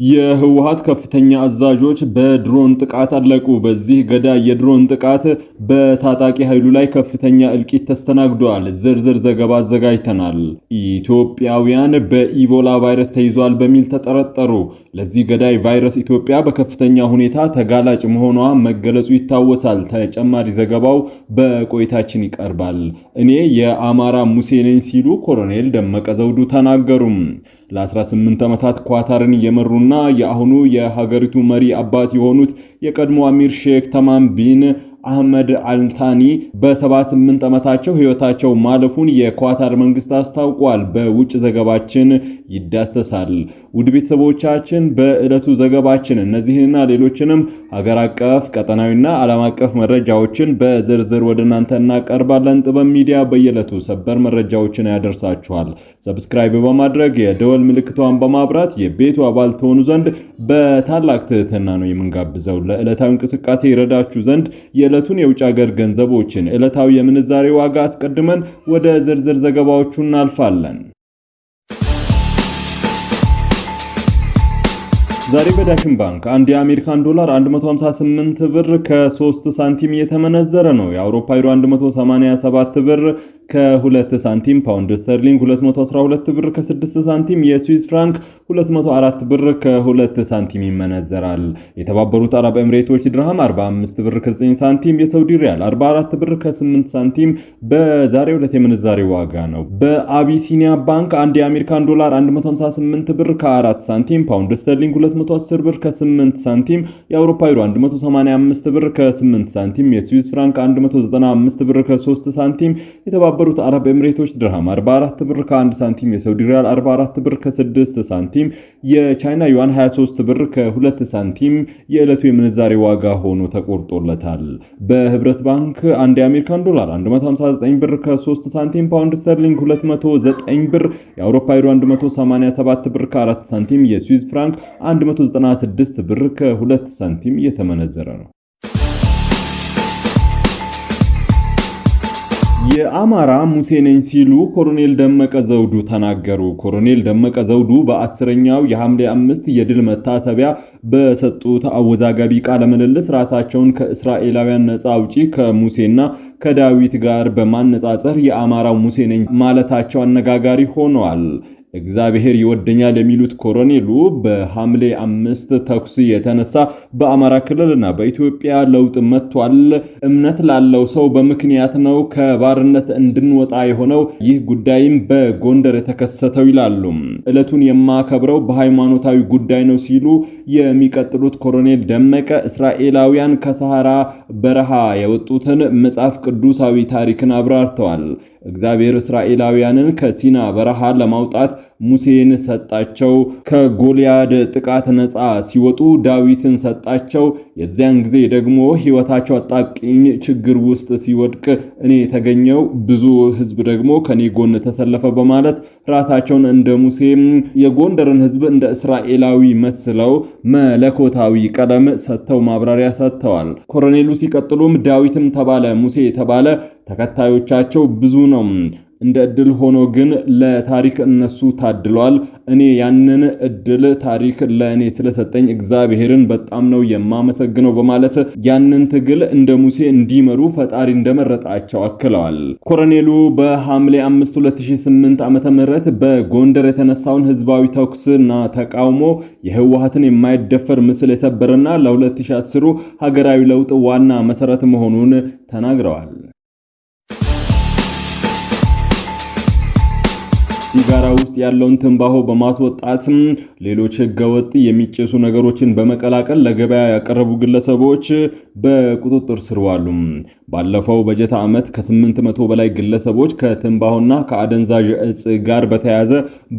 የህወሓት ከፍተኛ አዛዦች በድሮን ጥቃት አለቁ። በዚህ ገዳይ የድሮን ጥቃት በታጣቂ ኃይሉ ላይ ከፍተኛ እልቂት ተስተናግዷል። ዝርዝር ዘገባ አዘጋጅተናል። ኢትዮጵያውያን በኢቦላ ቫይረስ ተይዟል በሚል ተጠረጠሩ። ለዚህ ገዳይ ቫይረስ ኢትዮጵያ በከፍተኛ ሁኔታ ተጋላጭ መሆኗ መገለጹ ይታወሳል። ተጨማሪ ዘገባው በቆይታችን ይቀርባል። እኔ የአማራ ሙሴ ነኝ ሲሉ ኮሎኔል ደመቀ ዘውዱ ተናገሩ። ለ18 ዓመታት ኳታርን እየመሩና የአሁኑ የሀገሪቱ መሪ አባት የሆኑት የቀድሞ አሚር ሼክ ተማም ቢን አህመድ አልታኒ በ78 ዓመታቸው ህይወታቸው ማለፉን የኳታር መንግስት አስታውቋል። በውጭ ዘገባችን ይዳሰሳል። ውድ ቤተሰቦቻችን በዕለቱ ዘገባችን እነዚህንና ሌሎችንም ሀገር አቀፍ ቀጠናዊና ዓለም አቀፍ መረጃዎችን በዝርዝር ወደ እናንተ እናቀርባለን። ጥበብ ሚዲያ በየዕለቱ ሰበር መረጃዎችን ያደርሳችኋል። ሰብስክራይብ በማድረግ የደወል ምልክቷን በማብራት የቤቱ አባል ትሆኑ ዘንድ በታላቅ ትህትና ነው የምንጋብዘው። ለዕለታዊ እንቅስቃሴ ይረዳችሁ ዘንድ የዕለቱን የውጭ ሀገር ገንዘቦችን ዕለታዊ የምንዛሬ ዋጋ አስቀድመን ወደ ዝርዝር ዘገባዎቹ እናልፋለን። ዛሬ በዳሽን ባንክ አንድ የአሜሪካን ዶላር 158 ብር ከ3 ሳንቲም እየተመነዘረ ነው። የአውሮፓ ዩሮ 187 ብር ከ2 ሳንቲም፣ ፓውንድ ስተርሊንግ 212 ብር ከ6 ሳንቲም፣ የስዊስ ፍራንክ 204 ብር ከ2 ሳንቲም ይመነዘራል። የተባበሩት አረብ ኤምሬቶች ድርሃም 45 ብር ከ9 ሳንቲም፣ የሳውዲ ሪያል 44 ብር ከ8 ሳንቲም በዛሬው ዕለት የምንዛሬ ዋጋ ነው። በአቢሲኒያ ባንክ አንድ የአሜሪካን ዶላር 158 ብር ከ4 ሳንቲም፣ ፓውንድ ስተርሊንግ 210 ብር ከ8 ሳንቲም፣ የአውሮፓ ዩሮ 185 ብር ከ8 ሳንቲም፣ የስዊስ ፍራንክ 195 ብር ከ3 ሳንቲም፣ የተባበሩት አረብ ኤምሬቶች ድርሃም 44 ብር ከ1 ሳንቲም፣ የሳውዲ ሪያል 44 ብር ከ6 ሳንቲም፣ የቻይና ዩዋን 23 ብር ከ2 ሳንቲም የዕለቱ የምንዛሬ ዋጋ ሆኖ ተቆርጦለታል። በህብረት ባንክ አንድ የአሜሪካን ዶላር 159 ብር ከ3 ሳንቲም፣ ፓውንድ ስተርሊንግ 209 ብር፣ የአውሮፓ ዩሮ 187 ብር ከ4 ሳንቲም፣ የስዊስ ፍራንክ 196 ብር ከ2 ሳንቲም እየተመነዘረ ነው። የአማራ ሙሴ ነኝ ሲሉ ኮሎኔል ደመቀ ዘውዱ ተናገሩ። ኮሎኔል ደመቀ ዘውዱ በ10ኛው የሐምሌ 5 የድል መታሰቢያ በሰጡት አወዛጋቢ ቃለ ምልልስ ራሳቸውን ከእስራኤላውያን ነፃ አውጪ ከሙሴና ከዳዊት ጋር በማነጻጸር የአማራው ሙሴ ነኝ ማለታቸው አነጋጋሪ ሆነዋል። እግዚአብሔር ይወደኛል የሚሉት ኮሎኔሉ በሐምሌ 5 ተኩስ የተነሳ በአማራ ክልልና በኢትዮጵያ ለውጥ መጥቷል። እምነት ላለው ሰው በምክንያት ነው ከባርነት እንድንወጣ የሆነው። ይህ ጉዳይም በጎንደር የተከሰተው ይላሉ። ዕለቱን የማከብረው በሃይማኖታዊ ጉዳይ ነው ሲሉ የሚቀጥሉት ኮሎኔል ደመቀ እስራኤላውያን ከሰሃራ በረሃ የወጡትን መጽሐፍ ቅዱሳዊ ታሪክን አብራርተዋል። እግዚአብሔር እስራኤላውያንን ከሲና በረሃ ለማውጣት ሙሴን ሰጣቸው። ከጎልያድ ጥቃት ነፃ ሲወጡ ዳዊትን ሰጣቸው። የዚያን ጊዜ ደግሞ ሕይወታቸው አጣብቂኝ ችግር ውስጥ ሲወድቅ እኔ የተገኘው ብዙ ሕዝብ ደግሞ ከኔ ጎን ተሰለፈ በማለት ራሳቸውን እንደ ሙሴ የጎንደርን ሕዝብ እንደ እስራኤላዊ መስለው መለኮታዊ ቀለም ሰጥተው ማብራሪያ ሰጥተዋል። ኮሎኔሉ ሲቀጥሉም ዳዊትም ተባለ ሙሴ የተባለ ተከታዮቻቸው ብዙ ነው። እንደ እድል ሆኖ ግን ለታሪክ እነሱ ታድሏል። እኔ ያንን እድል ታሪክ ለእኔ ስለሰጠኝ እግዚአብሔርን በጣም ነው የማመሰግነው በማለት ያንን ትግል እንደ ሙሴ እንዲመሩ ፈጣሪ እንደመረጣቸው አክለዋል። ኮሎኔሉ በሐምሌ 5 2008 ዓ.ም በጎንደር የተነሳውን ህዝባዊ ተኩስና ተቃውሞ የህወሓትን የማይደፈር ምስል የሰበረና ለ2010 ሀገራዊ ለውጥ ዋና መሰረት መሆኑን ተናግረዋል። ሲጋራ ውስጥ ያለውን ትንባሆ በማስወጣትም ሌሎች ህገወጥ የሚጨሱ ነገሮችን በመቀላቀል ለገበያ ያቀረቡ ግለሰቦች በቁጥጥር ስር ዋሉ። ባለፈው በጀት ዓመት ከ800 በላይ ግለሰቦች ከትንባሆና ከአደንዛዥ እጽ ጋር በተያያዘ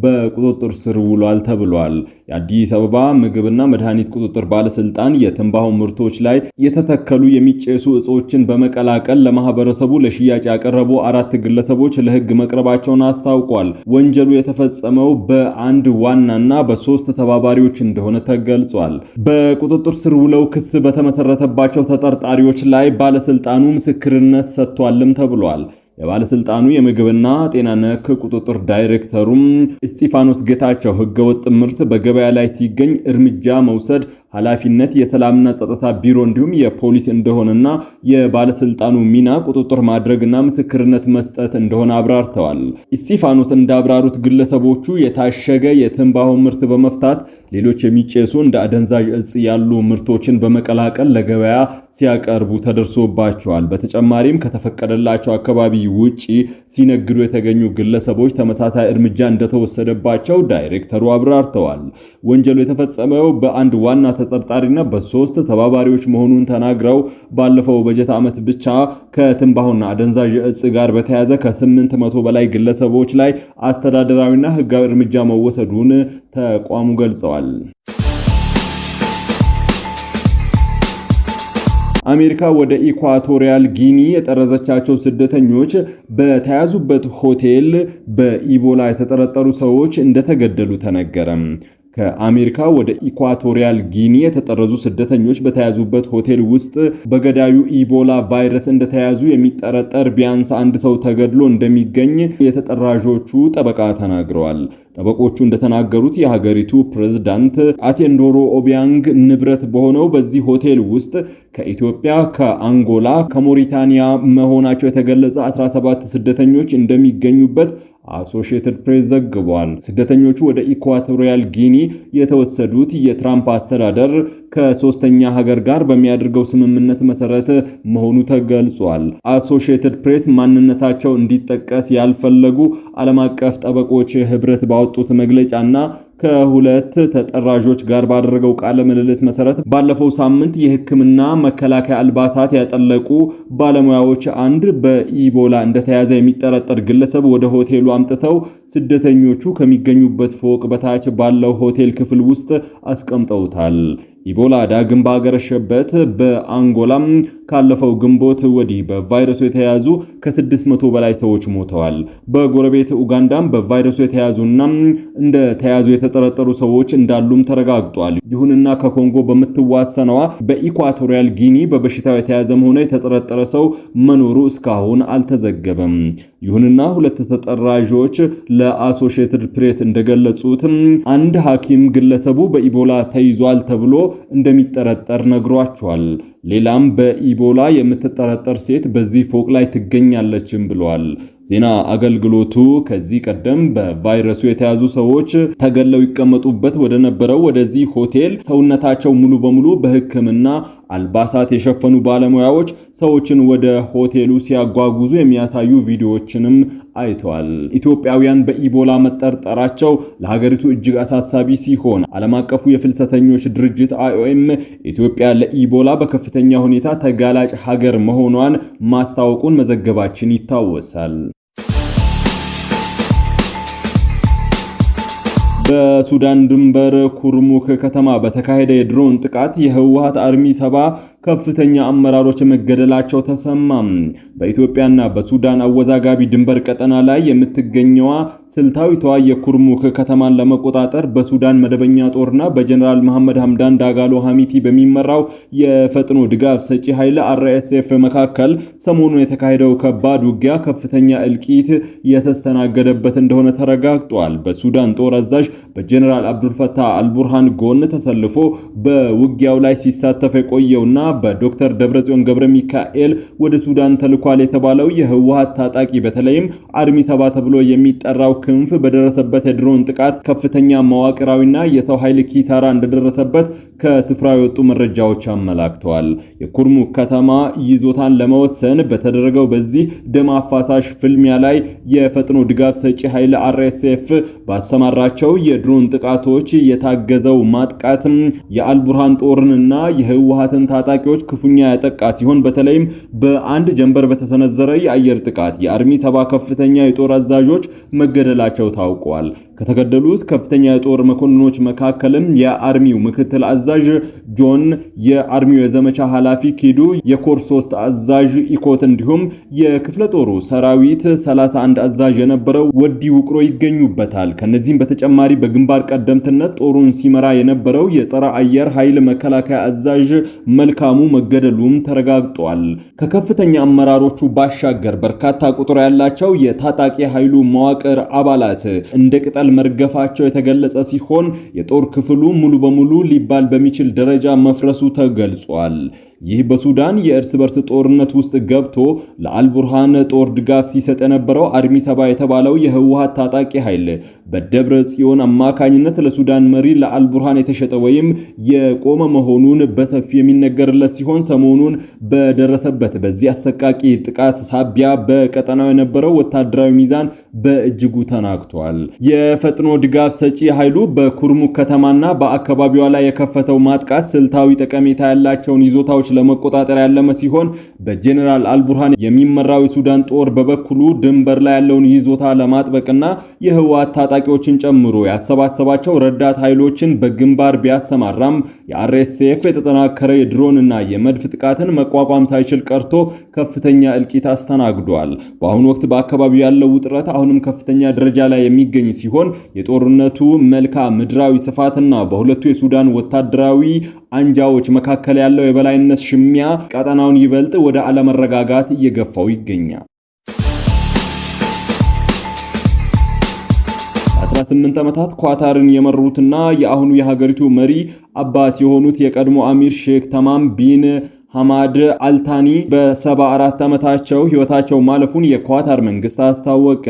በቁጥጥር ስር ውሏል ተብሏል። የአዲስ አበባ ምግብና መድኃኒት ቁጥጥር ባለስልጣን የትንባሆ ምርቶች ላይ የተተከሉ የሚጨሱ እጾችን በመቀላቀል ለማህበረሰቡ ለሽያጭ ያቀረቡ 4 ግለሰቦች ለህግ መቅረባቸውን አስታውቋል። ወንጀሉ የተፈጸመው በአንድ ዋናና በ3 ተባባሪዎች እንደሆነ ተገልጿል። በቁጥጥር ስር ውለው ክስ በተመሰረተባቸው ተጠርጣሪዎች ላይ ባለስልጣኑ ምስክርነት ሰጥቷልም ተብሏል። የባለስልጣኑ የምግብና ጤና ነክ ቁጥጥር ዳይሬክተሩም እስጢፋኖስ ጌታቸው ህገወጥ ምርት በገበያ ላይ ሲገኝ እርምጃ መውሰድ ኃላፊነት የሰላምና ጸጥታ ቢሮ እንዲሁም የፖሊስ እንደሆነና የባለስልጣኑ ሚና ቁጥጥር ማድረግና ምስክርነት መስጠት እንደሆነ አብራርተዋል። እስጢፋኖስ እንዳብራሩት ግለሰቦቹ የታሸገ የትንባሆ ምርት በመፍታት ሌሎች የሚጨሱ እንደ አደንዛዥ እጽ ያሉ ምርቶችን በመቀላቀል ለገበያ ሲያቀርቡ ተደርሶባቸዋል። በተጨማሪም ከተፈቀደላቸው አካባቢ ውጪ ሲነግዱ የተገኙ ግለሰቦች ተመሳሳይ እርምጃ እንደተወሰደባቸው ዳይሬክተሩ አብራርተዋል። ወንጀሉ የተፈጸመው በአንድ ዋና ተጠርጣሪና በ3 ተባባሪዎች መሆኑን ተናግረው ባለፈው በጀት ዓመት ብቻ ከትንባሆና አደንዛዥ እጽ ጋር በተያያዘ ከ800 በላይ ግለሰቦች ላይ አስተዳደራዊና ህጋዊ እርምጃ መወሰዱን ተቋሙ ገልጸዋል። አሜሪካ ወደ ኢኳቶሪያል ጊኒ የጠረዘቻቸው ስደተኞች በተያዙበት ሆቴል በኢቦላ የተጠረጠሩ ሰዎች እንደተገደሉ ተነገረም። ከአሜሪካ ወደ ኢኳቶሪያል ጊኒ የተጠረዙ ስደተኞች በተያዙበት ሆቴል ውስጥ በገዳዩ ኢቦላ ቫይረስ እንደተያዙ የሚጠረጠር ቢያንስ አንድ ሰው ተገድሎ እንደሚገኝ የተጠራዦቹ ጠበቃ ተናግረዋል። ጠበቆቹ እንደተናገሩት የሀገሪቱ ፕሬዝዳንት አቴንዶሮ ኦቢያንግ ንብረት በሆነው በዚህ ሆቴል ውስጥ ከኢትዮጵያ፣ ከአንጎላ፣ ከሞሪታኒያ መሆናቸው የተገለጸ 17 ስደተኞች እንደሚገኙበት አሶሺየትድ ፕሬስ ዘግቧል። ስደተኞቹ ወደ ኢኳቶሪያል ጊኒ የተወሰዱት የትራምፕ አስተዳደር ከሶስተኛ ሀገር ጋር በሚያደርገው ስምምነት መሰረት መሆኑ ተገልጿል። አሶሺየትድ ፕሬስ ማንነታቸው እንዲጠቀስ ያልፈለጉ ዓለም አቀፍ ጠበቆች ህብረት ባወጡት መግለጫና ከሁለት ተጠራዦች ጋር ባደረገው ቃለ ምልልስ መሰረት ባለፈው ሳምንት የሕክምና መከላከያ አልባሳት ያጠለቁ ባለሙያዎች አንድ በኢቦላ እንደተያዘ የሚጠረጠር ግለሰብ ወደ ሆቴሉ አምጥተው ስደተኞቹ ከሚገኙበት ፎቅ በታች ባለው ሆቴል ክፍል ውስጥ አስቀምጠውታል። ኢቦላ ዳግም ባገረሸበት በአንጎላም ካለፈው ግንቦት ወዲህ በቫይረሱ የተያዙ ከ600 በላይ ሰዎች ሞተዋል። በጎረቤት ኡጋንዳም በቫይረሱ የተያዙና እንደተያዙ የተጠረጠሩ ሰዎች እንዳሉም ተረጋግጧል። ይሁንና ከኮንጎ በምትዋሰነዋ በኢኳቶሪያል ጊኒ በበሽታው የተያዘም ሆነ የተጠረጠረ ሰው መኖሩ እስካሁን አልተዘገበም። ይሁንና ሁለት ተጠራዦች ለአሶሺየትድ ፕሬስ እንደገለጹት አንድ ሐኪም ግለሰቡ በኢቦላ ተይዟል ተብሎ እንደሚጠረጠር ነግሯቸዋል። ሌላም በኢቦላ የምትጠረጠር ሴት በዚህ ፎቅ ላይ ትገኛለችም ብለዋል። ዜና አገልግሎቱ ከዚህ ቀደም በቫይረሱ የተያዙ ሰዎች ተገለው ይቀመጡበት ወደ ነበረው ወደዚህ ሆቴል ሰውነታቸው ሙሉ በሙሉ በሕክምና አልባሳት የሸፈኑ ባለሙያዎች ሰዎችን ወደ ሆቴሉ ሲያጓጉዙ የሚያሳዩ ቪዲዮዎችንም አይተዋል። ኢትዮጵያውያን በኢቦላ መጠርጠራቸው ለሀገሪቱ እጅግ አሳሳቢ ሲሆን ዓለም አቀፉ የፍልሰተኞች ድርጅት IOM ኢትዮጵያ ለኢቦላ በከፍተኛ ሁኔታ ተጋላጭ ሀገር መሆኗን ማስታወቁን መዘገባችን ይታወሳል። በሱዳን ድንበር ኩርሙክ ከተማ በተካሄደ የድሮን ጥቃት የህወሓት አርሚ 70 ከፍተኛ አመራሮች መገደላቸው ተሰማም። በኢትዮጵያና በሱዳን አወዛጋቢ ድንበር ቀጠና ላይ የምትገኘዋ ስልታዊቷ የኩርሙክ ከተማን ለመቆጣጠር በሱዳን መደበኛ ጦርና በጀነራል መሐመድ ሐምዳን ዳጋሎ ሐሚቲ በሚመራው የፈጥኖ ድጋፍ ሰጪ ኃይል RSF መካከል ሰሞኑን የተካሄደው ከባድ ውጊያ ከፍተኛ እልቂት የተስተናገደበት እንደሆነ ተረጋግጧል። በሱዳን ጦር አዛዥ በጀነራል አብዱልፈታህ አልቡርሃን ጎን ተሰልፎ በውጊያው ላይ ሲሳተፍ የቆየውና በዶክተር ደብረጽዮን ገብረ ሚካኤል ወደ ሱዳን ተልኳል የተባለው የህወሓት ታጣቂ በተለይም አርሚ 70 ተብሎ የሚጠራው ክንፍ በደረሰበት የድሮን ጥቃት ከፍተኛ መዋቅራዊና የሰው ኃይል ኪሳራ እንደደረሰበት ከስፍራው የወጡ መረጃዎች አመላክተዋል። የኩርሙክ ከተማ ይዞታን ለመወሰን በተደረገው በዚህ ደም አፋሳሽ ፍልሚያ ላይ የፈጥኖ ድጋፍ ሰጪ ኃይል RSF ባሰማራቸው የድሮን ጥቃቶች የታገዘው ማጥቃትም የአልቡርሃን ጦርንና የህወሓትን ታጣቂዎች ክፉኛ ያጠቃ ሲሆን በተለይም በአንድ ጀንበር በተሰነዘረ የአየር ጥቃት የአርሚ 70 ከፍተኛ የጦር አዛዦች መገደላቸው ታውቋል። ከተገደሉት ከፍተኛ የጦር መኮንኖች መካከልም የአርሚው ምክትል አዛዥ ጆን፣ የአርሚው የዘመቻ ኃላፊ ኪዱ፣ የኮር 3 አዛዥ ኢኮት እንዲሁም የክፍለ ጦሩ ሰራዊት 31 አዛዥ የነበረው ወዲ ውቅሮ ይገኙበታል። ከነዚህም በተጨማሪ በግንባር ቀደምትነት ጦሩን ሲመራ የነበረው የጸረ አየር ኃይል መከላከያ አዛዥ መልካሙ በሰላሙ መገደሉም ተረጋግጧል። ከከፍተኛ አመራሮቹ ባሻገር በርካታ ቁጥር ያላቸው የታጣቂ ኃይሉ መዋቅር አባላት እንደ ቅጠል መርገፋቸው የተገለጸ ሲሆን የጦር ክፍሉ ሙሉ በሙሉ ሊባል በሚችል ደረጃ መፍረሱ ተገልጿል። ይህ በሱዳን የእርስ በርስ ጦርነት ውስጥ ገብቶ ለአልቡርሃን ጦር ድጋፍ ሲሰጥ የነበረው አርሚ ሰባ የተባለው የህወሓት ታጣቂ ኃይል በደብረ ጽዮን አማካኝነት ለሱዳን መሪ ለአልቡርሃን የተሸጠ ወይም የቆመ መሆኑን በሰፊ የሚነገርለት ሲሆን ሰሞኑን በደረሰበት በዚህ አሰቃቂ ጥቃት ሳቢያ በቀጠናው የነበረው ወታደራዊ ሚዛን በእጅጉ ተናግቷል። የፈጥኖ ድጋፍ ሰጪ ኃይሉ በኩርሙክ ከተማና በአካባቢዋ ላይ የከፈተው ማጥቃት ስልታዊ ጠቀሜታ ያላቸውን ይዞታዎች ለመቆጣጠር ያለመ ሲሆን በጀነራል አልቡርሃን የሚመራው የሱዳን ጦር በበኩሉ ድንበር ላይ ያለውን ይዞታ ለማጥበቅና የህወሓት ታጣቂዎችን ጨምሮ ያሰባሰባቸው ረዳት ኃይሎችን በግንባር ቢያሰማራም የአርኤስኤፍ የተጠናከረ የድሮንና የመድፍ ጥቃትን መቋቋም ሳይችል ቀርቶ ከፍተኛ እልቂት አስተናግዷል። በአሁኑ ወቅት በአካባቢው ያለው ውጥረት አሁንም ከፍተኛ ደረጃ ላይ የሚገኝ ሲሆን የጦርነቱ መልክዓ ምድራዊ ስፋትና በሁለቱ የሱዳን ወታደራዊ አንጃዎች መካከል ያለው የበላይነት ሽሚያ ቀጠናውን ይበልጥ ወደ አለመረጋጋት እየገፋው ይገኛል። 18 ዓመታት ኳታርን የመሩትና የአሁኑ የሀገሪቱ መሪ አባት የሆኑት የቀድሞ አሚር ሼክ ተማም ቢን ሐማድ አልታኒ በ74 ዓመታቸው ህይወታቸው ማለፉን የኳታር መንግስት አስታወቀ።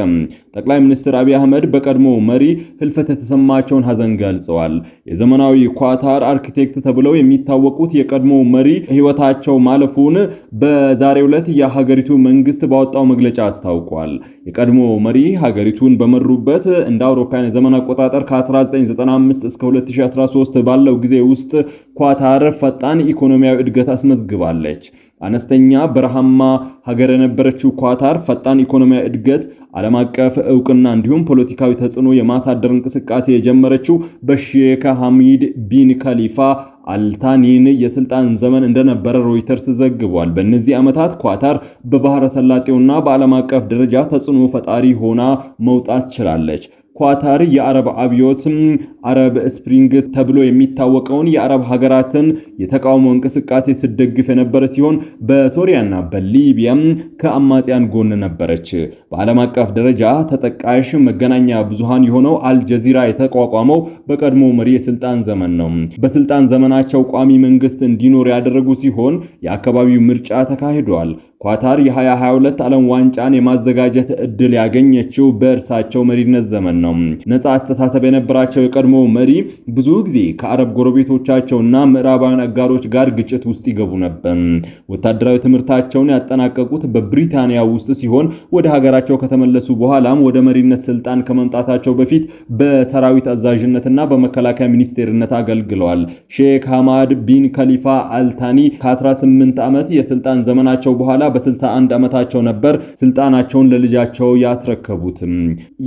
ጠቅላይ ሚኒስትር አብይ አህመድ በቀድሞ መሪ ህልፈት የተሰማቸውን ሐዘን ገልጸዋል። የዘመናዊ ኳታር አርኪቴክት ተብለው የሚታወቁት የቀድሞ መሪ ህይወታቸው ማለፉን በዛሬው ዕለት የሀገሪቱ መንግስት ባወጣው መግለጫ አስታውቋል። የቀድሞ መሪ ሀገሪቱን በመሩበት እንደ አውሮፓውያን የዘመን አቆጣጠር ከ1995 እስከ 2013 ባለው ጊዜ ውስጥ ኳታር ፈጣን ኢኮኖሚያዊ እድገት አስመዝግባለች። አነስተኛ በረሃማ ሀገር የነበረችው ኳታር ፈጣን ኢኮኖሚያዊ እድገት፣ ዓለም አቀፍ ዕውቅና እንዲሁም ፖለቲካዊ ተጽዕኖ የማሳደር እንቅስቃሴ የጀመረችው በሼክ ሐሚድ ቢን ከሊፋ አልታኒን የስልጣን ዘመን እንደነበረ ሮይተርስ ዘግቧል። በእነዚህ ዓመታት ኳታር በባህረ ሰላጤውና በዓለም አቀፍ ደረጃ ተጽዕኖ ፈጣሪ ሆና መውጣት ችላለች። ኳታር የአረብ አብዮት አረብ ስፕሪንግ ተብሎ የሚታወቀውን የአረብ ሀገራትን የተቃውሞ እንቅስቃሴ ስትደግፍ የነበረ ሲሆን በሶሪያና በሊቢያም ከአማጽያን ጎን ነበረች። በዓለም አቀፍ ደረጃ ተጠቃሽ መገናኛ ብዙሃን የሆነው አልጀዚራ የተቋቋመው በቀድሞ መሪ የስልጣን ዘመን ነው። በስልጣን ዘመናቸው ቋሚ መንግስት እንዲኖር ያደረጉ ሲሆን የአካባቢው ምርጫ ተካሂዷል። ኳታር የ2022 ዓለም ዋንጫን የማዘጋጀት እድል ያገኘችው በእርሳቸው መሪነት ዘመን ነው። ነፃ አስተሳሰብ የነበራቸው የቀድሞ መሪ ብዙ ጊዜ ከአረብ ጎረቤቶቻቸውና ምዕራባውያን አጋሮች ጋር ግጭት ውስጥ ይገቡ ነበር። ወታደራዊ ትምህርታቸውን ያጠናቀቁት በብሪታንያ ውስጥ ሲሆን ወደ ሀገራቸው ከተመለሱ በኋላም ወደ መሪነት ስልጣን ከመምጣታቸው በፊት በሰራዊት አዛዥነትና በመከላከያ ሚኒስቴርነት አገልግለዋል። ሼክ ሐማድ ቢን ከሊፋ አልታኒ ከ18 ዓመት የስልጣን ዘመናቸው በኋላ በ61 ዓመታቸው ነበር ስልጣናቸውን ለልጃቸው ያስረከቡት።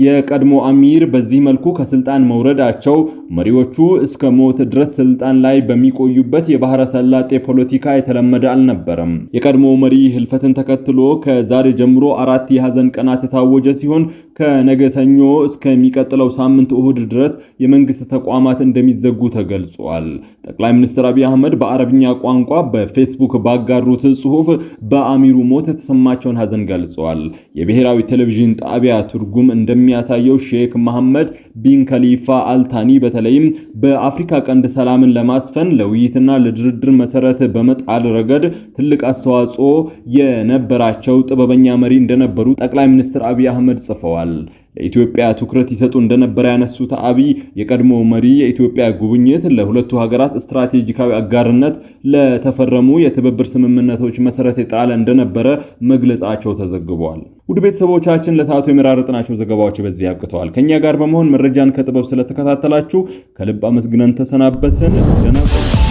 የቀድሞ አሚር በዚህ መልኩ ከስልጣን መውረዳቸው መሪዎቹ እስከ ሞት ድረስ ስልጣን ላይ በሚቆዩበት የባህረ ሰላጤ ፖለቲካ የተለመደ አልነበረም። የቀድሞ መሪ ህልፈትን ተከትሎ ከዛሬ ጀምሮ 4 የሐዘን ቀናት የታወጀ ሲሆን ከነገ ሰኞ እስከሚቀጥለው ሳምንት እሁድ ድረስ የመንግስት ተቋማት እንደሚዘጉ ተገልጿል። ጠቅላይ ሚኒስትር አብይ አህመድ በአረብኛ ቋንቋ በፌስቡክ ባጋሩት ጽሑፍ በአሚሩ ሞት የተሰማቸውን ሐዘን ገልጸዋል። የብሔራዊ ቴሌቪዥን ጣቢያ ትርጉም እንደሚያሳየው ሼክ መሐመድ ቢን ከሊፋ አልታኒ በተለይም በአፍሪካ ቀንድ ሰላምን ለማስፈን ለውይይትና ለድርድር መሰረት በመጣል ረገድ ትልቅ አስተዋጽኦ የነበራቸው ጥበበኛ መሪ እንደነበሩ ጠቅላይ ሚኒስትር አብይ አህመድ ጽፈዋል። ለኢትዮጵያ ትኩረት ይሰጡ እንደነበረ ያነሱት አብይ የቀድሞ መሪ የኢትዮጵያ ጉብኝት ለሁለቱ ሀገራት ስትራቴጂካዊ አጋርነት ለተፈረሙ የትብብር ስምምነቶች መሰረት የጣለ እንደነበረ መግለጻቸው ተዘግቧል። ውድ ቤተሰቦቻችን ለሰዓቱ የመራረጥናቸው ዘገባዎች በዚህ ያብቅተዋል። ከኛ ጋር በመሆን መረጃን ከጥበብ ስለተከታተላችሁ ከልብ አመስግነን ተሰናበትን። ደህና ቆዩ።